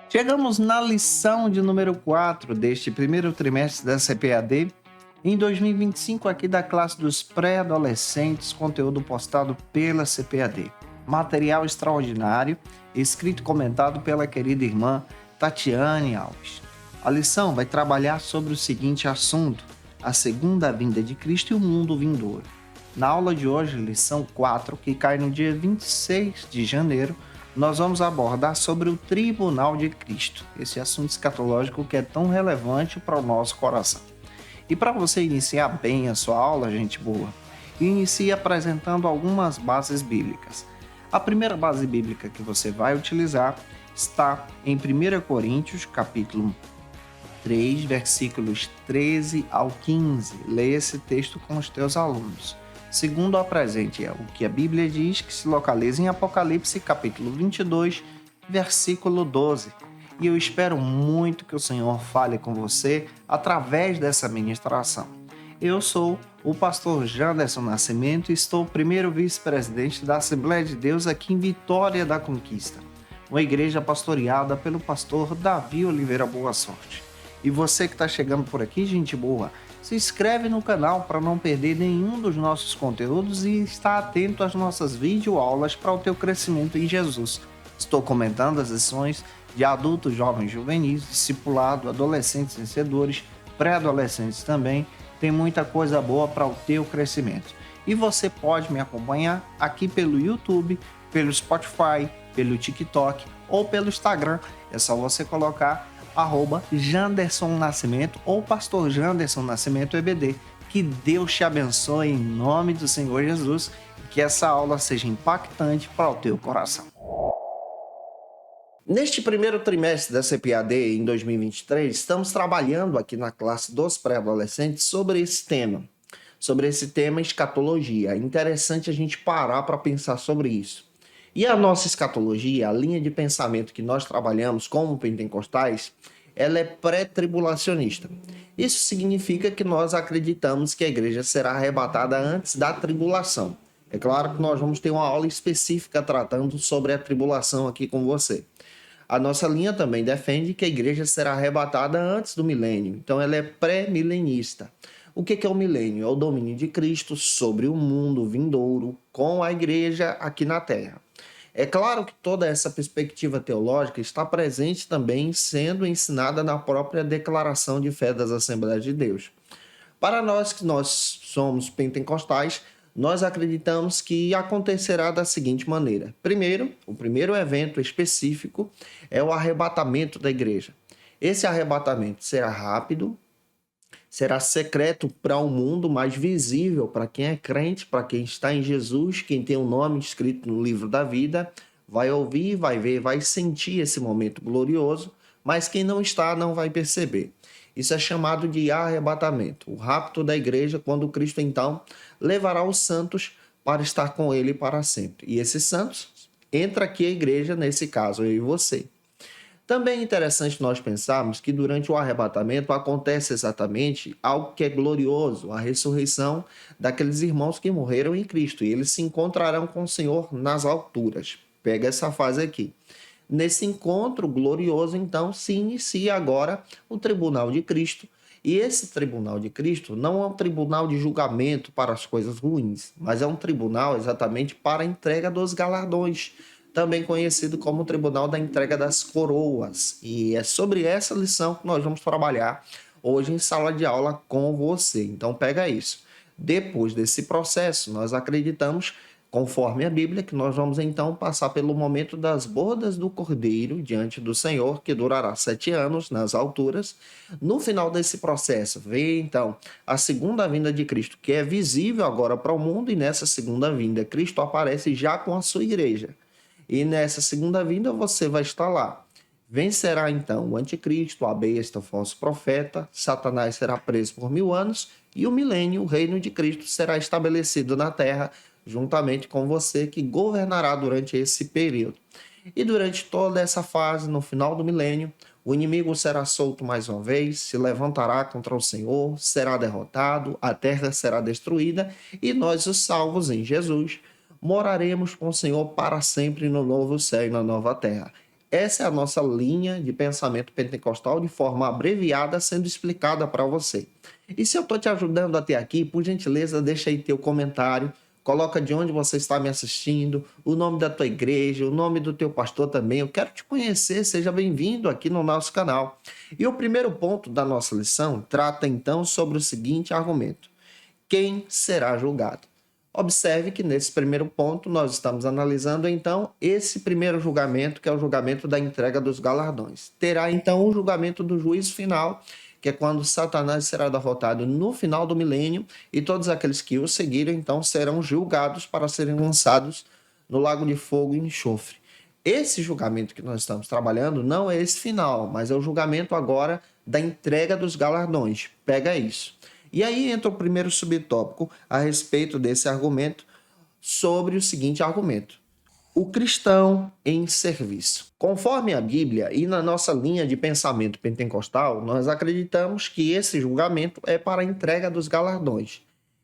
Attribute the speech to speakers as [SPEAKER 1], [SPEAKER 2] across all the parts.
[SPEAKER 1] Chegamos na lição de número 4 deste primeiro trimestre da CPAD. Em 2025, aqui da classe dos pré-adolescentes, conteúdo postado pela CPAD. Material extraordinário, escrito e comentado pela querida irmã Tatiane Alves. A lição vai trabalhar sobre o seguinte assunto: a segunda vinda de Cristo e o mundo vindouro. Na aula de hoje, lição 4, que cai no dia 26 de janeiro, nós vamos abordar sobre o tribunal de Cristo, esse assunto escatológico que é tão relevante para o nosso coração. E para você iniciar bem a sua aula, gente boa, inicie apresentando algumas bases bíblicas. A primeira base bíblica que você vai utilizar está em 1 Coríntios, capítulo 3, versículos 13 ao 15. Leia esse texto com os teus alunos. Segundo, apresente o que a Bíblia diz, que se localiza em Apocalipse, capítulo 22, versículo 12. E eu espero muito que o Senhor fale com você através dessa ministração. Eu sou o pastor Janderson Nascimento e estou primeiro vice-presidente da Assembleia de Deus aqui em Vitória da Conquista, uma igreja pastoreada pelo pastor Davi Oliveira Boa Sorte. E você que está chegando por aqui, gente boa, se inscreve no canal para não perder nenhum dos nossos conteúdos e estar atento às nossas videoaulas para o teu crescimento em Jesus. Estou comentando as lições de adultos, jovens, juvenis, discipulado, adolescentes vencedores, pré-adolescentes também. Tem muita coisa boa para o teu crescimento. E você pode me acompanhar aqui pelo YouTube, pelo Spotify, pelo TikTok ou pelo Instagram. É só você colocar @Janderson Nascimento ou Pastor Janderson Nascimento EBD. Que Deus te abençoe em nome do Senhor Jesus e que essa aula seja impactante para o teu coração. Neste primeiro trimestre da CPAD em 2023, estamos trabalhando aqui na classe dos pré-adolescentes sobre esse tema escatologia. É interessante a gente parar para pensar sobre isso. E a nossa escatologia, a linha de pensamento que nós trabalhamos como pentecostais, ela é pré-tribulacionista. Isso significa que nós acreditamos que a igreja será arrebatada antes da tribulação. É claro que nós vamos ter uma aula específica tratando sobre a tribulação aqui com você. A nossa linha também defende que a igreja será arrebatada antes do milênio, então ela é pré-milenista. O que é o milênio? É o domínio de Cristo sobre o mundo vindouro com a igreja aqui na Terra. É claro que toda essa perspectiva teológica está presente também sendo ensinada na própria declaração de fé das Assembleias de Deus. Para nós que nós somos pentecostais, nós acreditamos que acontecerá da seguinte maneira. Primeiro, o primeiro evento específico é o arrebatamento da igreja. Esse arrebatamento será rápido, será secreto para o mundo, mas visível para quem é crente, para quem está em Jesus, quem tem o nome escrito no livro da vida, vai ouvir, vai ver, vai sentir esse momento glorioso, mas quem não está não vai perceber. Isso é chamado de arrebatamento, o rapto da igreja, quando Cristo então levará os santos para estar com ele para sempre. E esses santos, entra aqui a igreja, nesse caso, eu e você. Também é interessante nós pensarmos que durante o arrebatamento acontece exatamente algo que é glorioso, a ressurreição daqueles irmãos que morreram em Cristo, e eles se encontrarão com o Senhor nas alturas. Pega essa fase aqui. Nesse encontro glorioso, então, se inicia agora o tribunal de Cristo, e esse tribunal de Cristo não é um tribunal de julgamento para as coisas ruins, mas é um tribunal exatamente para a entrega dos galardões, também conhecido como o Tribunal da Entrega das Coroas. E é sobre essa lição que nós vamos trabalhar hoje em sala de aula com você. Então pega isso. Depois desse processo, nós acreditamos, conforme a Bíblia, que nós vamos então passar pelo momento das bodas do Cordeiro diante do Senhor, que durará 7 anos nas alturas. No final desse processo, vem então a segunda vinda de Cristo, que é visível agora para o mundo, e nessa segunda vinda, Cristo aparece já com a sua igreja. E nessa segunda vinda você vai estar lá. Vencerá então o anticristo, a besta, o falso profeta, Satanás será preso por 1000 anos e o milênio, o reino de Cristo, será estabelecido na terra juntamente com você, que governará durante esse período. E durante toda essa fase, no final do milênio, o inimigo será solto mais uma vez, se levantará contra o Senhor, será derrotado, a terra será destruída e nós, os salvos em Jesus, moraremos com o Senhor para sempre no novo céu e na nova terra. Essa é a nossa linha de pensamento pentecostal de forma abreviada, sendo explicada para você. E se eu estou te ajudando até aqui, por gentileza, deixa aí teu comentário, coloca de onde você está me assistindo, o nome da tua igreja, o nome do teu pastor também. Eu quero te conhecer, seja bem-vindo aqui no nosso canal. E o primeiro ponto da nossa lição trata então sobre o seguinte argumento: quem será julgado? Observe que nesse primeiro ponto nós estamos analisando então esse primeiro julgamento, que é o julgamento da entrega dos galardões. Terá então o julgamento do juízo final, que é quando Satanás será derrotado no final do milênio e todos aqueles que o seguirem então serão julgados para serem lançados no lago de fogo e enxofre. Esse julgamento que nós estamos trabalhando não é esse final, mas é o julgamento agora da entrega dos galardões. Pega isso. E aí entra o primeiro subtópico a respeito desse argumento, sobre o seguinte argumento: o cristão em serviço. Conforme a Bíblia e na nossa linha de pensamento pentecostal, nós acreditamos que esse julgamento é para a entrega dos galardões.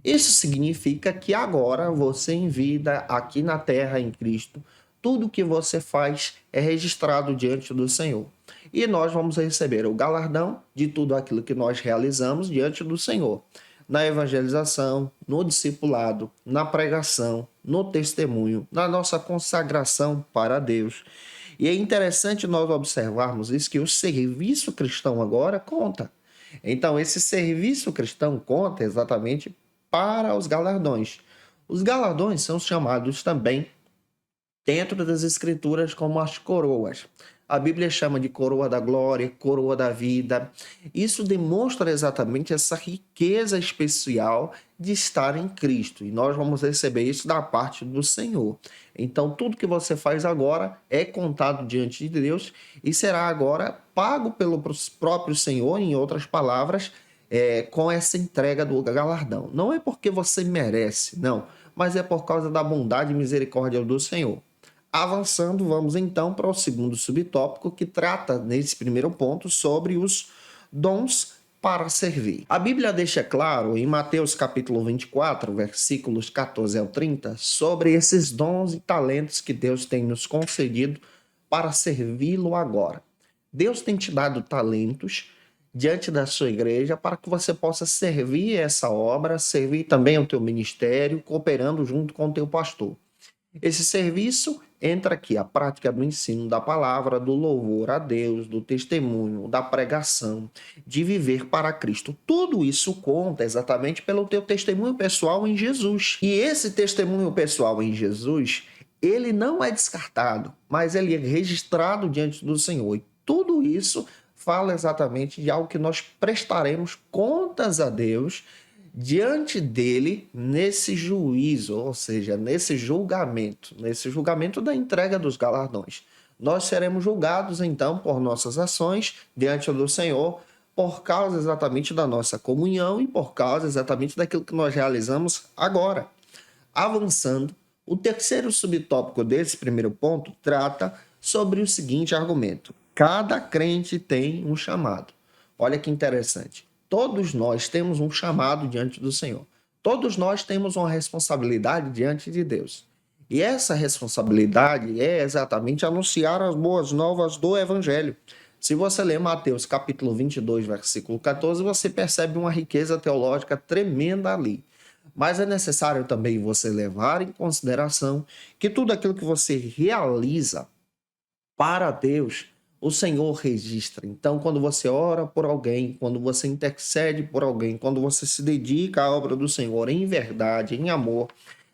[SPEAKER 1] Isso significa que agora você, em vida, aqui na terra, em Cristo, tudo que você faz é registrado diante do Senhor. E nós vamos receber o galardão de tudo aquilo que nós realizamos diante do Senhor. Na evangelização, no discipulado, na pregação, no testemunho, na nossa consagração para Deus. E é interessante nós observarmos isso, que o serviço cristão agora conta. Então, esse serviço cristão conta exatamente para os galardões. Os galardões são chamados também dentro das escrituras como as coroas. A Bíblia chama de coroa da glória, coroa da vida. Isso demonstra exatamente essa riqueza especial de estar em Cristo. E nós vamos receber isso da parte do Senhor. Então, tudo que você faz agora é contado diante de Deus e será agora pago pelo próprio Senhor, em outras palavras, com essa entrega do galardão. Não é porque você merece, não, mas é por causa da bondade e misericórdia do Senhor. Avançando, vamos então para o segundo subtópico, que trata, nesse primeiro ponto, sobre os dons para servir. A Bíblia deixa claro, em Mateus capítulo 24, versículos 14 ao 30, sobre esses dons e talentos que Deus tem nos concedido para servi-lo agora. Deus tem te dado talentos diante da sua igreja para que você possa servir essa obra, servir também o teu ministério, cooperando junto com o teu pastor. Esse serviço entra aqui a prática do ensino da palavra, do louvor a Deus, do testemunho, da pregação, de viver para Cristo. Tudo isso conta exatamente pelo teu testemunho pessoal em Jesus. E esse testemunho pessoal em Jesus, ele não é descartado, mas ele é registrado diante do Senhor. E tudo isso fala exatamente de algo que nós prestaremos contas a Deus diante dele nesse juízo, ou seja, nesse julgamento da entrega dos galardões. Nós seremos julgados então por nossas ações diante do Senhor, por causa exatamente da nossa comunhão e por causa exatamente daquilo que nós realizamos agora. Avançando, o terceiro subtópico desse primeiro ponto trata sobre o seguinte argumento: cada crente tem um chamado. Olha que interessante. Todos nós temos um chamado diante do Senhor. Todos nós temos uma responsabilidade diante de Deus. E essa responsabilidade é exatamente anunciar as boas novas do Evangelho. Se você ler Mateus capítulo 22, versículo 14, você percebe uma riqueza teológica tremenda ali. Mas é necessário também você levar em consideração que tudo aquilo que você realiza para Deus, o Senhor registra. Então, quando você ora por alguém, quando você intercede por alguém, quando você se dedica à obra do Senhor em verdade, em amor,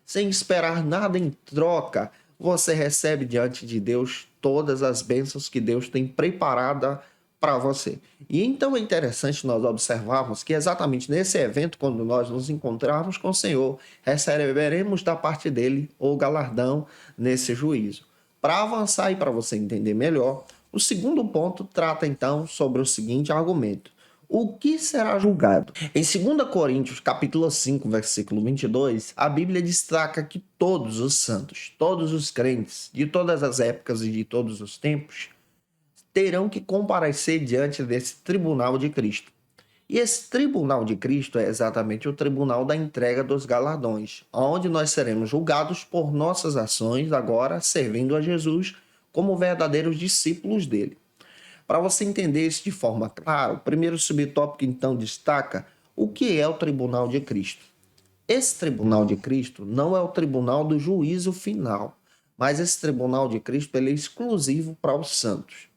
[SPEAKER 1] sem esperar nada em troca, você recebe diante de Deus todas as bênçãos que Deus tem preparada para você. E então é interessante nós observarmos que exatamente nesse evento, quando nós nos encontrarmos com o Senhor, receberemos da parte dele o galardão nesse juízo. Para avançar e para você entender melhor, o segundo ponto trata então sobre o seguinte argumento: o que será julgado? Em 2 Coríntios capítulo 5, versículo 22, a Bíblia destaca que todos os santos, todos os crentes, de todas as épocas e de todos os tempos, terão que comparecer diante desse tribunal de Cristo. E esse tribunal de Cristo é exatamente o tribunal da entrega dos galardões, onde nós seremos julgados por nossas ações agora servindo a Jesus como verdadeiros discípulos dele. Para você entender isso de forma clara, o primeiro subtópico então destaca o que é o tribunal de Cristo. Esse tribunal de Cristo não é o tribunal do juízo final, mas esse tribunal de Cristo ele é exclusivo para os santos.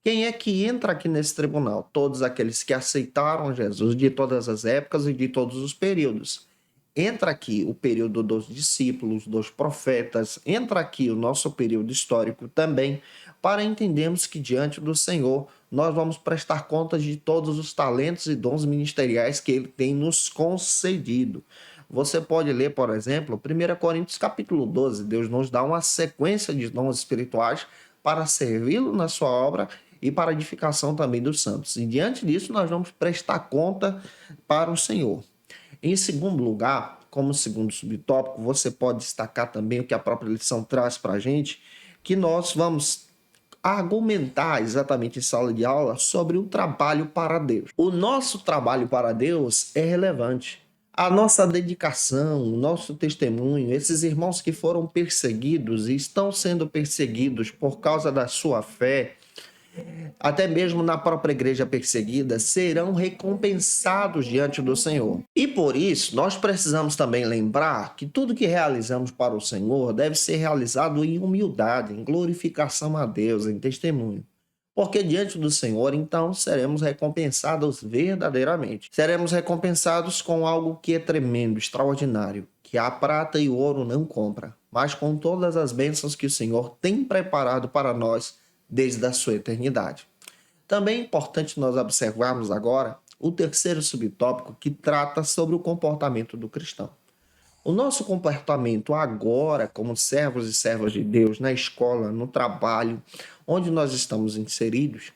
[SPEAKER 1] Quem é que entra aqui nesse tribunal? Todos aqueles que aceitaram Jesus de todas as épocas e de todos os períodos. Entra aqui o período dos discípulos, dos profetas, entra aqui o nosso período histórico também, para entendermos que diante do Senhor nós vamos prestar contas de todos os talentos e dons ministeriais que Ele tem nos concedido. Você pode ler, por exemplo, 1 Coríntios capítulo 12, Deus nos dá uma sequência de dons espirituais para servi-lo na sua obra e para a edificação também dos santos. E diante disso nós vamos prestar conta para o Senhor. Em segundo lugar, como segundo subtópico, você pode destacar também o que a própria lição traz para a gente, que nós vamos argumentar exatamente em sala de aula sobre o trabalho para Deus. O nosso trabalho para Deus é relevante. A nossa dedicação, o nosso testemunho, esses irmãos que foram perseguidos e estão sendo perseguidos por causa da sua fé, até mesmo na própria igreja perseguida, serão recompensados diante do Senhor. E por isso, nós precisamos também lembrar que tudo que realizamos para o Senhor deve ser realizado em humildade, em glorificação a Deus, em testemunho. Porque diante do Senhor, então, seremos recompensados verdadeiramente. Seremos recompensados com algo que é tremendo, extraordinário, que a prata e o ouro não compra, mas com todas as bênçãos que o Senhor tem preparado para nós desde a sua eternidade. Também é importante nós observarmos agora o terceiro subtópico que trata sobre o comportamento do cristão. O nosso comportamento agora, como servos e servas de Deus, na escola, no trabalho, onde nós estamos inseridos,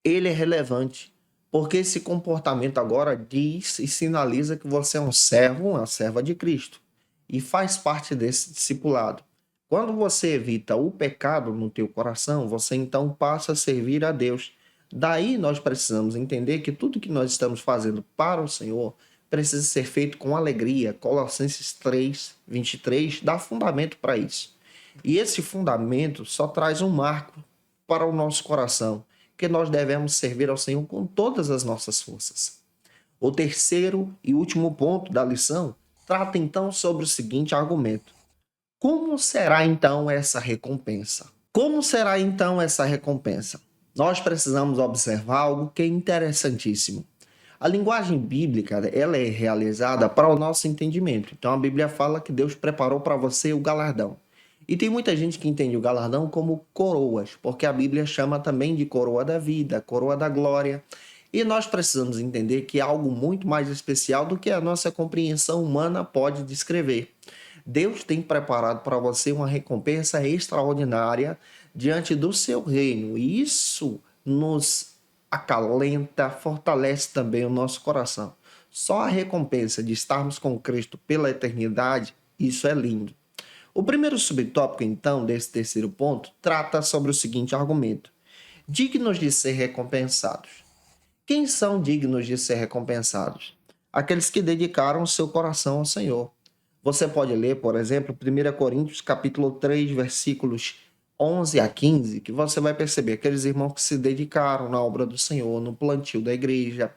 [SPEAKER 1] ele é relevante, porque esse comportamento agora diz e sinaliza que você é um servo, uma serva de Cristo, e faz parte desse discipulado. Quando você evita o pecado no teu coração, você então passa a servir a Deus. Daí nós precisamos entender que tudo que nós estamos fazendo para o Senhor precisa ser feito com alegria. Colossenses 3, 23 dá fundamento para isso. E esse fundamento só traz um marco para o nosso coração, que nós devemos servir ao Senhor com todas as nossas forças. O terceiro e último ponto da lição trata então sobre o seguinte argumento: como será então essa recompensa? Como será então essa recompensa? Nós precisamos observar algo que é interessantíssimo. A linguagem bíblica, ela é realizada para o nosso entendimento. Então a Bíblia fala que Deus preparou para você o galardão. E tem muita gente que entende o galardão como coroas, porque a Bíblia chama também de coroa da vida, coroa da glória. E nós precisamos entender que é algo muito mais especial do que a nossa compreensão humana pode descrever. Deus tem preparado para você uma recompensa extraordinária diante do seu reino. E isso nos acalenta, fortalece também o nosso coração. Só a recompensa de estarmos com Cristo pela eternidade, isso é lindo. O primeiro subtópico, então, desse terceiro ponto, trata sobre o seguinte argumento: dignos de ser recompensados. Quem são dignos de ser recompensados? Aqueles que dedicaram o seu coração ao Senhor. Você pode ler, por exemplo, 1 Coríntios capítulo 3, versículos 11 a 15, que você vai perceber aqueles irmãos que se dedicaram na obra do Senhor, no plantio da igreja,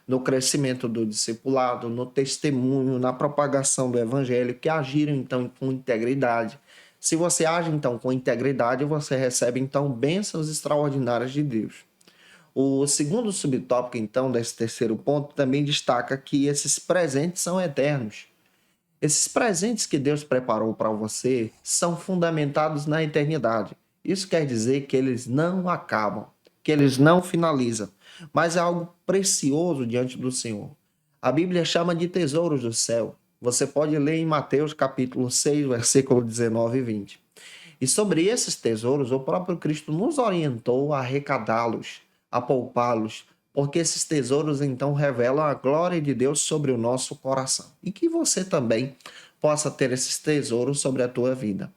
[SPEAKER 1] no crescimento do discipulado, no testemunho, na propagação do evangelho, que agiram então com integridade. Se você age então com integridade, você recebe então bênçãos extraordinárias de Deus. O segundo subtópico então desse terceiro ponto também destaca que esses presentes são eternos. Esses presentes que Deus preparou para você são fundamentados na eternidade. Isso quer dizer que eles não acabam, que eles não finalizam, mas é algo precioso diante do Senhor. A Bíblia chama de tesouros do céu. Você pode ler em Mateus capítulo 6, versículo 19 e 20. E sobre esses tesouros, o próprio Cristo nos orientou a arrecadá-los, a poupá-los, porque esses tesouros então revelam a glória de Deus sobre o nosso coração. E que você também possa ter esses tesouros sobre a tua vida.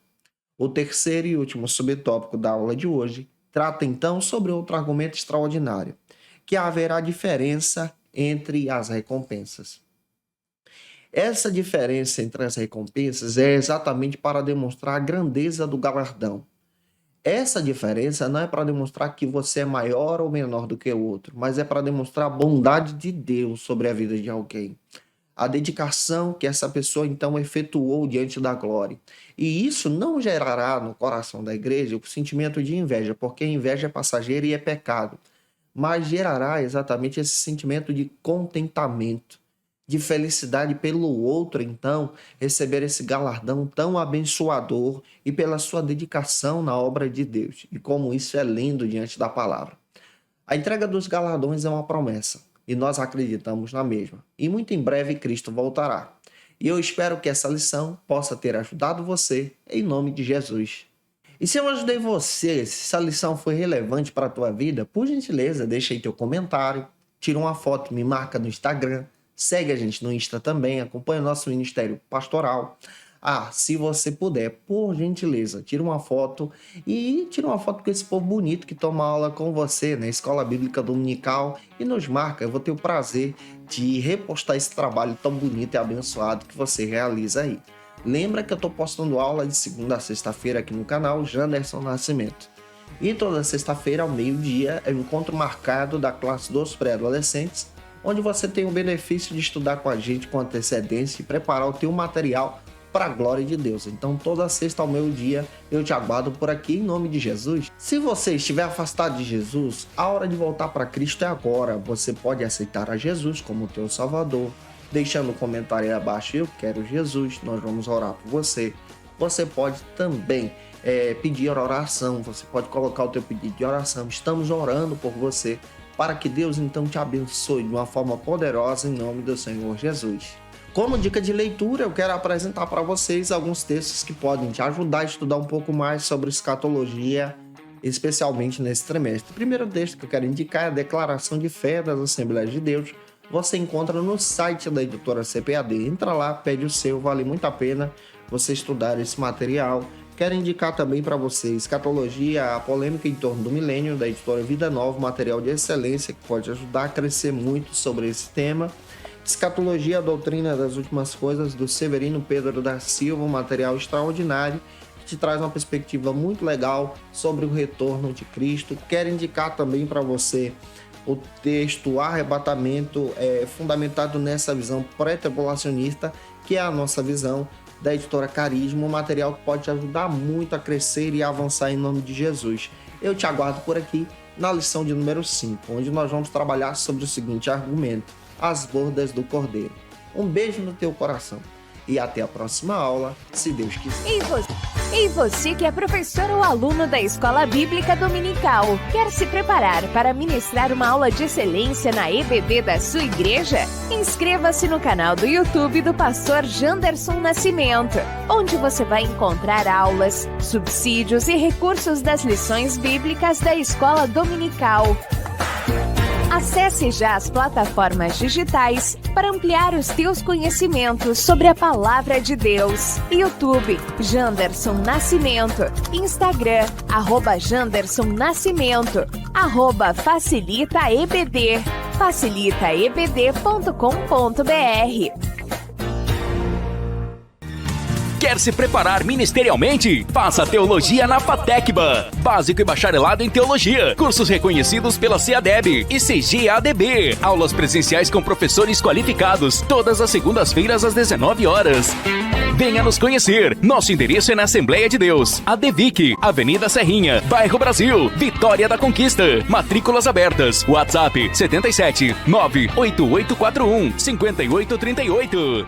[SPEAKER 1] O terceiro e último subtópico da aula de hoje trata então sobre outro argumento extraordinário, que haverá diferença entre as recompensas. Essa diferença entre as recompensas é exatamente para demonstrar a grandeza do galardão. Essa diferença não é para demonstrar que você é maior ou menor do que o outro, mas é para demonstrar a bondade de Deus sobre a vida de alguém. A dedicação que essa pessoa então efetuou diante da glória. E isso não gerará no coração da igreja o sentimento de inveja, porque a inveja é passageira e é pecado, mas gerará exatamente esse sentimento de contentamento, de felicidade pelo outro, então, receber esse galardão tão abençoador e pela sua dedicação na obra de Deus. E como isso é lindo diante da palavra. A entrega dos galardões é uma promessa e nós acreditamos na mesma. E muito em breve Cristo voltará. E eu espero que essa lição possa ter ajudado você, em nome de Jesus. E se eu ajudei você, se essa lição foi relevante para a tua vida, por gentileza, deixa aí teu comentário, tira uma foto, me marca no Instagram, segue a gente no Insta também, acompanha o nosso ministério pastoral. Se você puder, por gentileza, tira uma foto com esse povo bonito que toma aula com você na Escola Bíblica Dominical e nos marca. Eu vou ter o prazer de repostar esse trabalho tão bonito e abençoado que você realiza aí. Lembra que eu estou postando aula de segunda a sexta-feira aqui no canal Janderson Nascimento. E toda sexta-feira, ao meio-dia, é o encontro marcado da classe dos pré-adolescentes, onde você tem o benefício de estudar com a gente com antecedência e preparar o teu material para a glória de Deus. Então, toda sexta ao meio-dia, eu te aguardo por aqui em nome de Jesus. Se você estiver afastado de Jesus, a hora de voltar para Cristo é agora. Você pode aceitar a Jesus como teu Salvador, deixando um comentário aí abaixo, eu quero Jesus, nós vamos orar por você. Você pode também pedir oração, você pode colocar o teu pedido de oração. Estamos orando por você, para que Deus então te abençoe de uma forma poderosa em nome do Senhor Jesus. Como dica de leitura, eu quero apresentar para vocês alguns textos que podem te ajudar a estudar um pouco mais sobre escatologia, especialmente nesse trimestre. O primeiro texto que eu quero indicar é a Declaração de Fé das Assembleias de Deus. Você encontra no site da editora CPAD. Entra lá, pede o seu, vale muito a pena você estudar esse material. Quero indicar também para você Escatologia, a polêmica em torno do milênio, da editora Vida Nova, material de excelência que pode ajudar a crescer muito sobre esse tema. Escatologia, a doutrina das últimas coisas, do Severino Pedro da Silva, um material extraordinário que te traz uma perspectiva muito legal sobre o retorno de Cristo. Quero indicar também para você o texto Arrebatamento, fundamentado nessa visão pré-tribulacionista, que é a nossa visão, da editora Carisma, um material que pode te ajudar muito a crescer e avançar em nome de Jesus. Eu te aguardo por aqui na lição de número 5, onde nós vamos trabalhar sobre o seguinte argumento: as bordas do Cordeiro. Um beijo no teu coração e até a próxima aula, se Deus quiser.
[SPEAKER 2] E você que é professor ou aluno da Escola Bíblica Dominical, quer se preparar para ministrar uma aula de excelência na EBD da sua igreja? Inscreva-se no canal do YouTube do pastor Janderson Nascimento, onde você vai encontrar aulas, subsídios e recursos das lições bíblicas da Escola Dominical. Acesse já as plataformas digitais para ampliar os teus conhecimentos sobre a Palavra de Deus. YouTube, Janderson Nascimento. Instagram, @Janderson Nascimento. @FacilitaEBD. facilitaebd.com.br.
[SPEAKER 3] Quer se preparar ministerialmente? Faça Teologia na FATECBA. Básico e bacharelado em Teologia. Cursos reconhecidos pela CEADEB e CGADB. Aulas presenciais com professores qualificados. Todas as segundas-feiras às 19 horas. Venha nos conhecer. Nosso endereço é na Assembleia de Deus, ADVIC, Avenida Serrinha, Bairro Brasil, Vitória da Conquista. Matrículas abertas. WhatsApp 77 98841 5838.